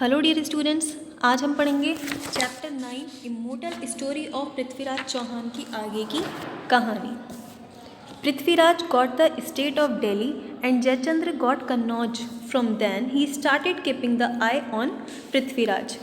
Hello dear students, आज हम पढ़ेंगे chapter 9 immortal story of Prithviraj Chauhan की आगे की कहानी। Prithviraj got the state of Delhi and Jaichandra got Kannauj. From then he started keeping the eye on Prithviraj.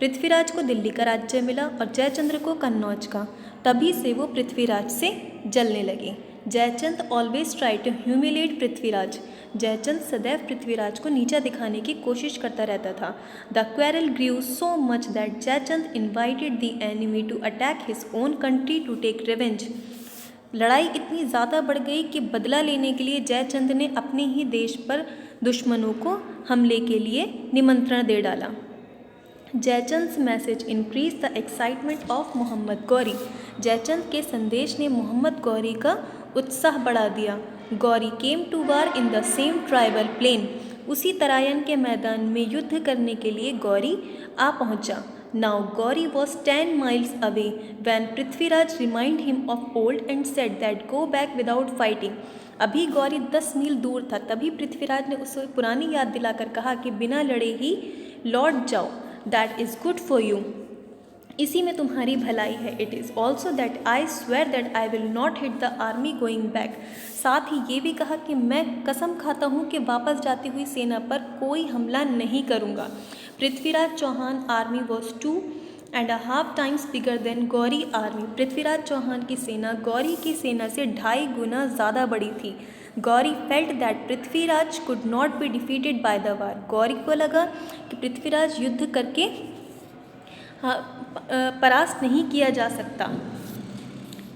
Prithviraj को दिल्ली का राज्य मिला और जयचंद्र को कन्नौज का। तभी से वो पृथ्वीराज से जलने लगे। Jaichand always try to humiliate Prithviraj. Jaichand सदैव पृथ्वीराज को नीचा दिखाने की कोशिश करता रहता था। The quarrel grew so much that Jaichand invited the enemy to attack his own country to take revenge. लड़ाई इतनी ज़्यादा बढ़ गई कि बदला लेने के लिए जयचंद ने अपने ही देश पर दुश्मनों को हमले के लिए निमंत्रण दे डाला। Jaichand's message increase the excitement of Mohammad Ghori. Jaichand के संदेश ने मोहम्मद गौरी का उत्साह बढ़ा दिया। Ghori came to war in the same tribal plain. उसी तरायन के मैदान में युद्ध करने के लिए गौरी आ पहुंचा। Now Gauri was 10 miles away van Prithviraj remind him of old and said that go back without fighting. अभी गौरी 10 मील दूर था, तभी पृथ्वीराज ने उसे पुरानी याद दिलाकर कहा कि बिना लड़े ही लौट जाओ। That is good for you. इसी में तुम्हारी भलाई है। It is also that I swear that I will not hit the army going back. साथ ही ये भी कहा कि मैं कसम खाता हूँ कि वापस जाती हुई सेना पर कोई हमला नहीं करूँगा। Prithviraj Chauhan army was 2.5 times bigger than Ghori army. Prithviraj Chauhan की सेना गौरी की सेना से 2.5 गुना ज़्यादा बड़ी थी। Gauri felt that Prithviraj could not be defeated by the war. Gauri को लगा कि पृथ्वीराज युद्ध करके परास्त नहीं किया जा सकता।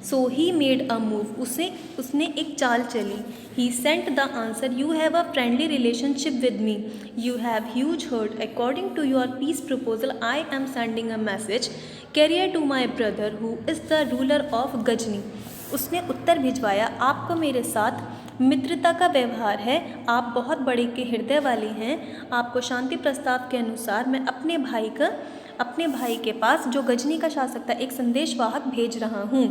So he made a move. उसने एक चाल चली। He sent the answer, you have a friendly relationship with me, you have huge hurt. According to your peace proposal I am sending a message carrier to my brother who is the ruler of Ghazni. उसने उत्तर भिजवाया, आपको मेरे साथ मित्रता का व्यवहार है, आप बहुत बड़े के हृदय वाले हैं। आपको शांति प्रस्ताव के अनुसार मैं अपने भाई के पास, जो गजनी का शासक था, एक संदेशवाहक भेज रहा हूँ।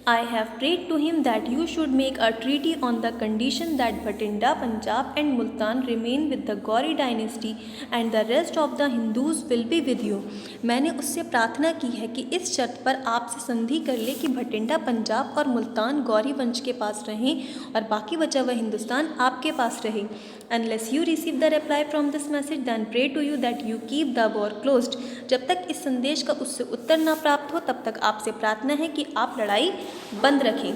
I have prayed to him that you should make a treaty on the condition that Bhatinda, Punjab and Multan remain with the Gauri dynasty and the rest of the Hindus will be with you। मैंने उससे प्रार्थना की है कि इस शर्त पर आपसे संधि कर ले कि भटिंडा, पंजाब और मुल्तान गौरी वंश के पास रहें और बाकी बचा हुआ हिंदुस्तान आपके पास रहे। Unless you receive the reply from this message, then pray to you that you keep the war closed। जब तक इस संदेश का उससे उत्तर न प्राप्त हो तब तक आपसे प्रार्थना है कि आप लड़ाई बंद रखें।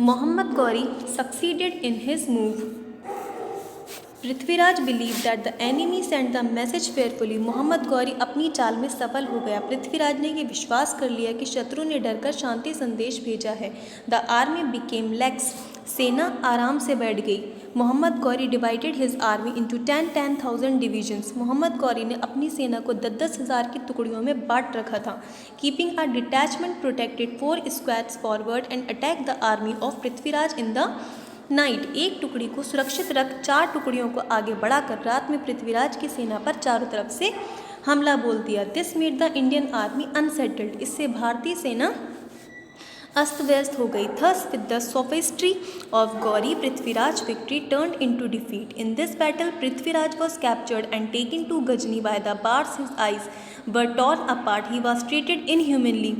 Mohammad Ghori succeeded in his move. Prithviraj believe that the enemy send the message fearfully. Mohammad Ghori अपनी चाल में सफल हो गया। पृथ्वीराज ने ये विश्वास कर लिया कि शत्रु ने डरकर शांति संदेश भेजा है। The army became lax. सेना आराम से बैठ गई। Mohammad Ghori divided his army into 10,000 divisions. Mohammad Ghori ने अपनी सेना को 10,000 हज़ार की टुकड़ियों में बांट रखा था। Keeping a detachment protected 4 squads forward and attack the army of Prithviraj in the night. एक टुकड़ी को सुरक्षित रख 4 टुकड़ियों को आगे बढ़ाकर रात में पृथ्वीराज की सेना पर चारों तरफ से हमला बोल दिया। This made the Indian army unsettled. इससे भारतीय सेना अस्त व्यस्त हो गई। Thus with the sophistry of Ghori Prithviraj victory turned into defeat. In this battle Prithviraj was captured and taken to Ghazni by the bars. His eyes were torn apart. He was treated inhumanly.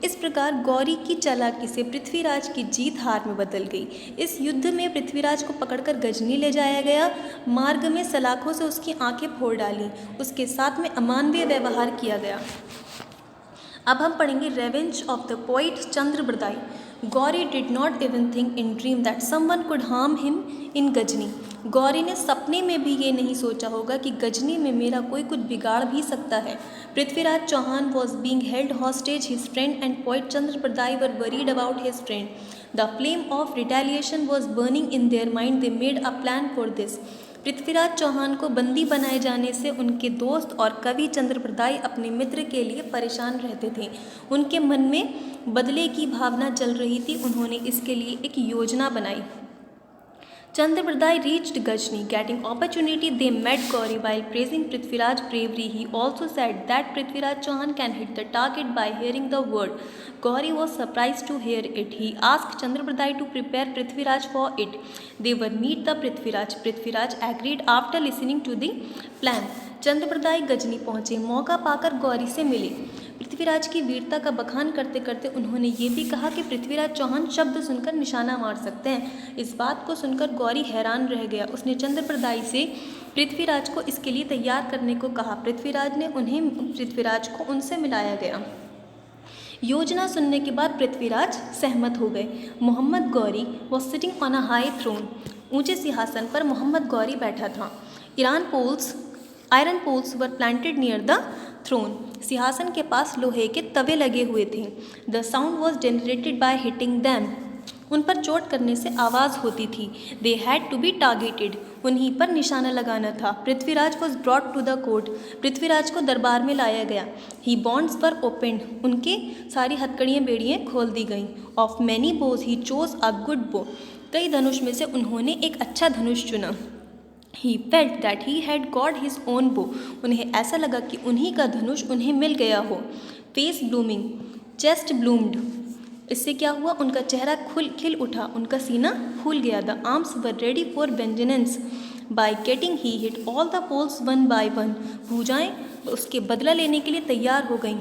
इस प्रकार गौरी की चालाकी से पृथ्वीराज की जीत हार में बदल गई। इस युद्ध में पृथ्वीराज को पकड़कर गजनी ले जाया गया। मार्ग में सलाखों से उसकी आंखें फोड़ डाली। उसके साथ में अमानवीय व्यवहार किया गया। अब हम पढ़ेंगे revenge of the poet Chandra Bardai. Ghori did not even think in dream that someone could harm him in Ghazni. Ghori ने सपने में भी ये नहीं सोचा होगा कि गजनी में मेरा कोई कुछ बिगाड़ भी सकता है। Prithviraj Chauhan was being held hostage. His friend and poet Chandra Bardai were worried about his friend. The flame of retaliation was burning in their mind. They made a plan for this. Prithviraj Chauhan को बंदी बनाए जाने से उनके दोस्त और कवि चंद्र बरदाई अपने मित्र के लिए परेशान रहते थे। उनके मन में बदले की भावना चल रही थी। उन्होंने इसके लिए एक योजना बनाई। Chandra Bardai reached Ghazni. Getting opportunity, they met Gauri while praising Prithviraj's bravery. He also said that Prithviraj Chauhan can hit the target by hearing the word. Gauri was surprised to hear it. He asked Chandra Bardai to prepare Prithviraj for it. They were meet the Prithviraj. Prithviraj agreed after listening to the plan. चंद्रप्रदाय Ghazni पहुँचे, मौका पाकर गौरी से मिले। पृथ्वीराज की वीरता का बखान करते करते उन्होंने ये भी कहा कि पृथ्वीराज चौहान शब्द सुनकर निशाना मार सकते हैं। इस बात को सुनकर गौरी हैरान रह गया। उसने चंद्रप्रदाय से पृथ्वीराज को इसके लिए तैयार करने को कहा। पृथ्वीराज को उनसे मिलाया गया। योजना सुनने के बाद पृथ्वीराज सहमत हो गए। Mohammad Ghori was sitting on a high throne. ऊंचे सिंहासन पर मोहम्मद गौरी बैठा था। Iron poles were planted near the throne. सिंहासन के पास लोहे के तवे लगे हुए थे। The sound was generated by hitting them. उन पर चोट करने से आवाज़ होती थी। They had to be targeted. उन्हीं पर निशाना लगाना था। Prithviraj was brought to the court. Prithviraj को दरबार में लाया गया। ही बॉन्ड्स वर ओपेंड। उनके सारी हथकड़ियाँ बेड़ियाँ खोल दी गईं। Of many Bhoj he chose a good बो। कई धनुष में से उन्होंने एक अच्छा धनुष चुना। He felt that he had got his own बो। उन्हें ऐसा लगा कि उन्हीं का धनुष उन्हें मिल गया हो। Face blooming, chest bloomed. इससे क्या हुआ? उनका चेहरा खिल उठा, उनका सीना फूल गया। The arms were ready for vengeance. By getting he hit all the poles one by one. भुजाएं उसके बदला लेने के लिए तैयार हो गईं।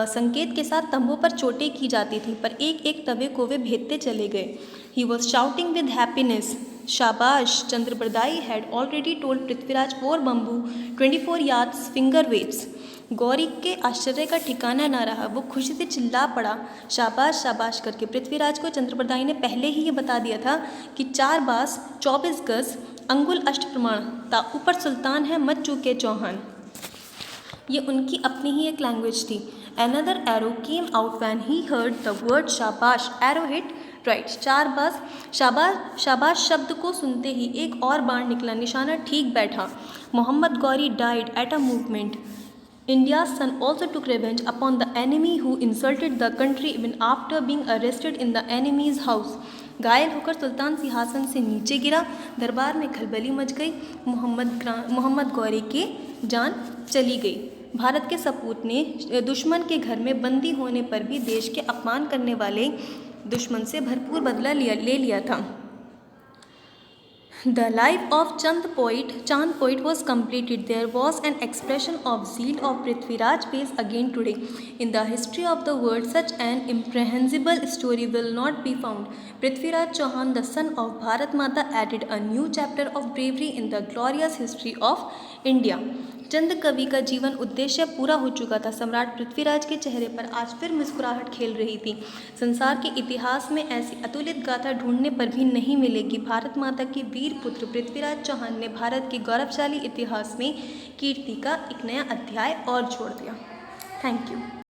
संकेत के साथ तंबों पर चोटें की जाती थीं, पर एक एक तवे को वे भेदते चले गए। He was shouting with happiness. शाबाश! Chandbardai had already told Prithviraj 4 bamboo 24 yards finger weights. गौरी के आश्चर्य का ठिकाना न रहा। वो खुशी से चिल्ला पड़ा, शाबाश शाबाश करके। पृथ्वीराज को चंद्रप्रदाय ने पहले ही ये बता दिया था कि 4 बास 24 गज अंगुल अष्ट प्रमाण ता ऊपर सुल्तान है मत चूके चौहान। ये उनकी अपनी ही एक लैंग्वेज थी। Another arrow came out when he heard the word शाबाश। Arrow hit right। 4 बास शाबाश शब्द को सुनते ही एक और बाण निकला। निशाना ठीक बैठा। Mohammad Ghori died at a movement। India's son also took revenge upon the enemy who insulted the country even after being arrested in the enemy's house। घायल होकर सुल्तान सिंहासन से नीचे गिरा। दरबार में खलबली मच गई। मोहम्मद गौरी की जान चली गई। भारत के सपूत ने दुश्मन के घर में बंदी होने पर भी देश के अपमान करने वाले दुश्मन से भरपूर बदला ले लिया था। The life of Chand Poet was completed. There was an expression of zeal of Prithviraj face again today. In the history of the world, such an incomprehensible story will not be found. Prithviraj Chauhan, the son of Bharat Mata, added a new chapter of bravery in the glorious history of India. चंद कवि का जीवन उद्देश्य पूरा हो चुका था। सम्राट पृथ्वीराज के चेहरे पर आज फिर मुस्कुराहट खेल रही थी। संसार के इतिहास में ऐसी अतुलित गाथा ढूंढने पर भी नहीं मिलेगी। भारत माता के वीर पुत्र पृथ्वीराज चौहान ने भारत के गौरवशाली इतिहास में कीर्ति का एक नया अध्याय और जोड़ दिया। Thank you.